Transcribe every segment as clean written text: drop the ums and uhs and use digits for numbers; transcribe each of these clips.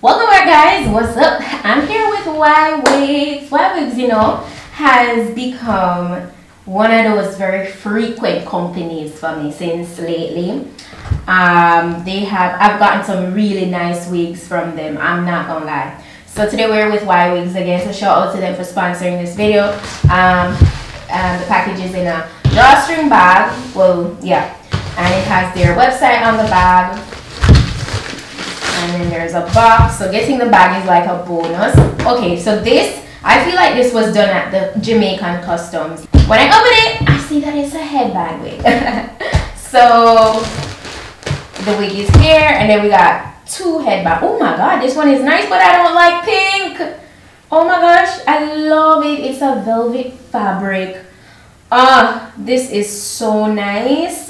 Welcome back, guys. What's up? I'm here with YWigs. YWigs, you know, has become one of those very frequent companies for me since lately. I've gotten some really nice wigs from them, I'm not gonna lie. So today we're with YWigs again, so shout out to them for sponsoring this video. The package is in a drawstring bag, well, yeah, and it has their website on the bag. And then there's a box, so getting the bag is like a bonus. Okay, so this, I feel like this was done at the Jamaican Customs. When I open it, I see that it's a headband wig. So the wig is here, and then we got two headbands. Oh my god, this one is nice, but I don't like pink. Oh my gosh, I love it. It's a velvet fabric. This is so nice.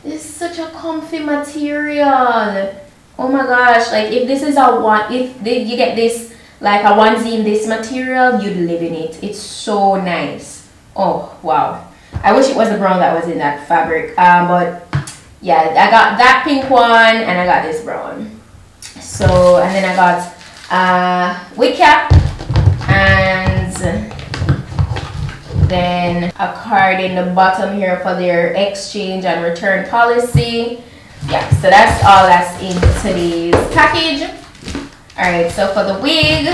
This is such a comfy material. Oh my gosh, like if this is you get this like a onesie in this material, you'd live in it. It's so nice. Oh wow, I wish it was the brown that was in that fabric, but yeah, I got that pink one and I got this brown. So, and then I got wig cap and then a card in the bottom here for their exchange and return policy. Yeah, so that's all that's in today's package. Alright, so for the wig,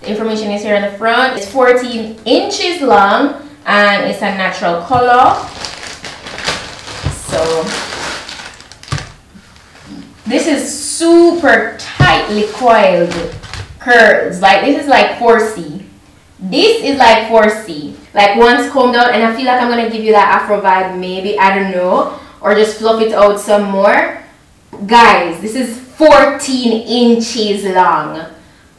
the information is here in the front. It's 14 inches long and it's a natural color. So this is super tightly coiled curls. Like this is like 4C. This is like 4C. Like once combed out, and I feel like I'm gonna give you that Afro vibe, maybe, I don't know. Or just fluff it out some more. Guys, this is 14 inches long.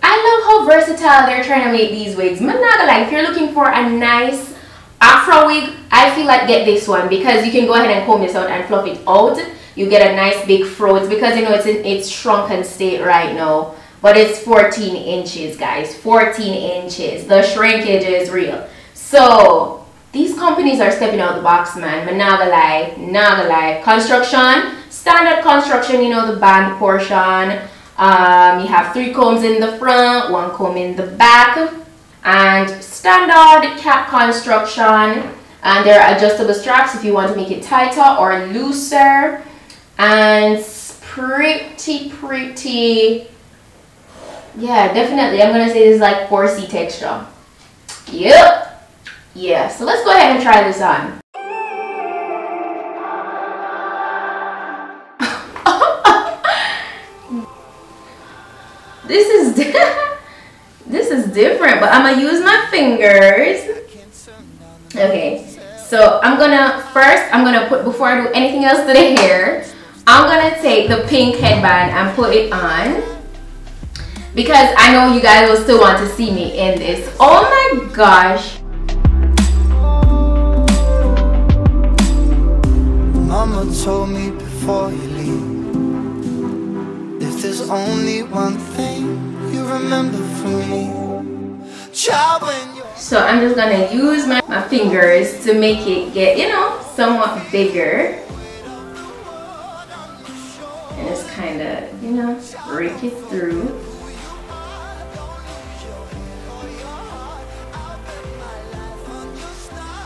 I love how versatile they're trying to make these wigs. I'm not gonna lie, if you're looking for a nice Afro wig, I feel like get this one because you can go ahead and comb this out and fluff it out. You get a nice big fro. It's because you know it's in its shrunken state right now. But it's 14 inches, guys. 14 inches. The shrinkage is real. So these companies are stepping out the box, man. But not gonna lie, not gonna lie. Construction, standard construction, you know, the band portion. You have 3 combs in the front, 1 comb in the back, and standard cap construction. And there are adjustable straps if you want to make it tighter or looser. And pretty, yeah, definitely. I'm gonna say this is like 4C texture. Yep. Yeah, so let's go ahead and try this on. This is different, but I'm gonna use my fingers. Okay, so before I do anything else to the hair, I'm gonna take the pink headband and put it on because I know you guys will still want to see me in this. Oh my gosh. Mama told me before you leave, if there's only one thing you remember from me, child, when you're... So I'm just gonna use my fingers to make it get, you know, somewhat bigger. And just kind of, you know, rake it through.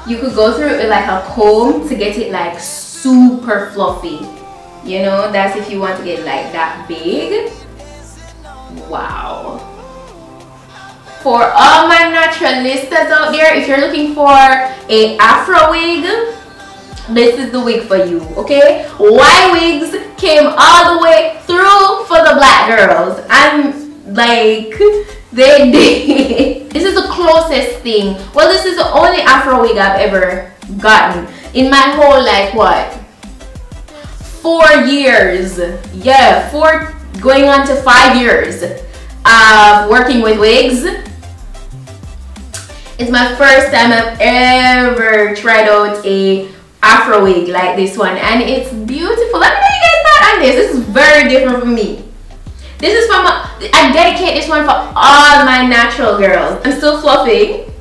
You could go through it with like a comb to get it like super fluffy, you know. That's if you want to get like that big. Wow. For all my naturalistas out there, if you're looking for a Afro wig, this is the wig for you, okay? YWigs came all the way through for the black girls. I'm like, they did. This is the closest thing. Well, this is the only Afro wig I've ever gotten in my whole, like, what, 4 years. Yeah, 4 going on to 5 years of working with wigs. It's my first time I've ever tried out a Afro wig like this one, and it's beautiful. Let me know you guys thought on this. This is very different from me. This is from I dedicate this one for all my natural girls. I'm still fluffing.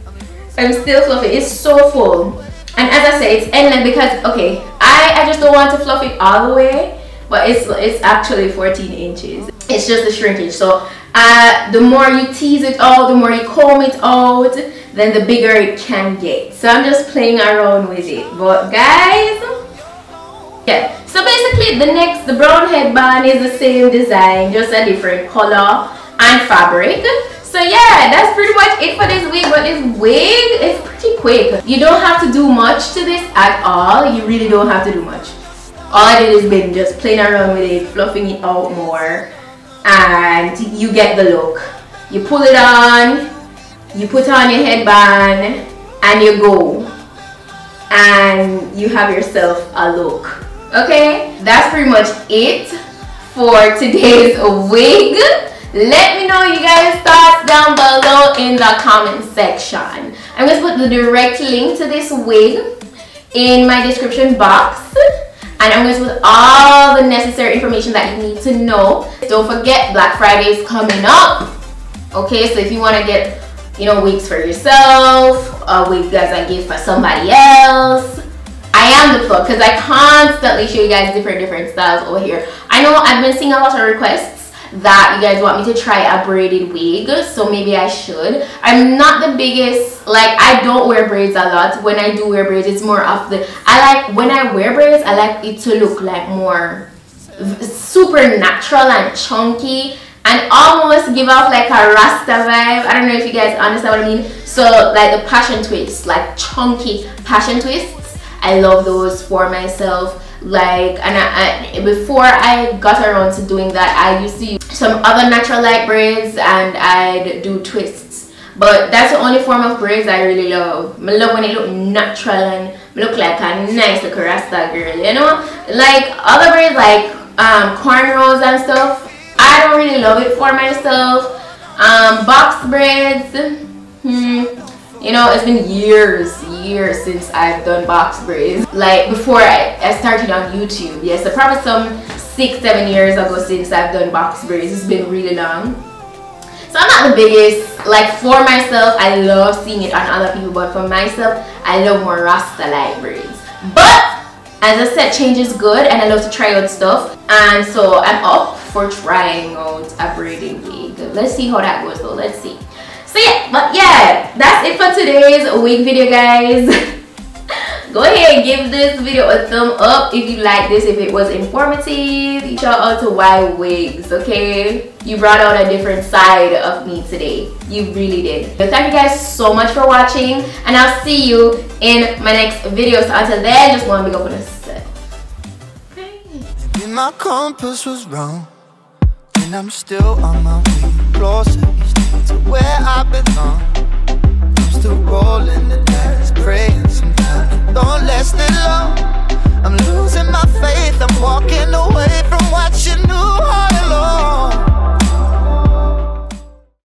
It's so full. And as I say, it's endless because, okay, I just don't want to fluff it all the way. but it's actually 14 inches. It's just the shrinkage. So the more you tease it out, the more you comb it out, then the bigger it can get. So I'm just playing around with it. But guys, yeah. So basically the brown headband is the same design, just a different color and fabric. So yeah, that's pretty much it for this wig. But this wig is pretty quick. You don't have to do much to this at all. You really don't have to do much. All I did is been just playing around with it, fluffing it out more, and you get the look. You pull it on, you put on your headband, and you go, and you have yourself a look. Okay, that's pretty much it for today's wig. Let me know you guys' thoughts down below in the comment section. I'm going to put the direct link to this wig in my description box. And I'm going to put all the necessary information that you need to know. Don't forget, Black Friday is coming up. Okay, so if you want to get, you know, wigs for yourself, a wig as a gift for somebody else, I am the plug, because I constantly show you guys different styles over here. I know I've been seeing a lot of requests that you guys want me to try a braided wig, so maybe I should. I'm not the biggest, like, I don't wear braids a lot. When I do wear braids, it's more of the, when I wear braids, I like it to look like more super natural and chunky and almost give off like a Rasta vibe. I don't know if you guys understand what I mean. So like the passion twists, like chunky passion twists, I love those for myself. Like, and before I got around to doing that, I used to use some other natural light braids and I'd do twists, but that's the only form of braids I really love. I love when it look natural and look like a nice little Rasta girl, you know. Like other braids like cornrows and stuff, I don't really love it for myself. Box braids, you know, it's been years since I've done box braids. Like before I started on YouTube. Yes, so probably some 6-7 years ago since I've done box braids. It's been really long. So I'm not the biggest, like for myself, I love seeing it on other people, but for myself, I love more Rasta light braids. But as I said, change is good and I love to try out stuff. And so I'm up for trying out a braided wig. Let's see how that goes though, let's see. So yeah, but yeah, that's it for today's wig video, guys. Go ahead and give this video a thumb up if you like this, if it was informative. Shout out to YWigs, okay? You brought out a different side of me today. You really did. So thank you guys so much for watching, and I'll see you in my next video. So until then, just want to big up on yourself. Maybe my compass was wrong, and I'm still on my way closer to where I belong.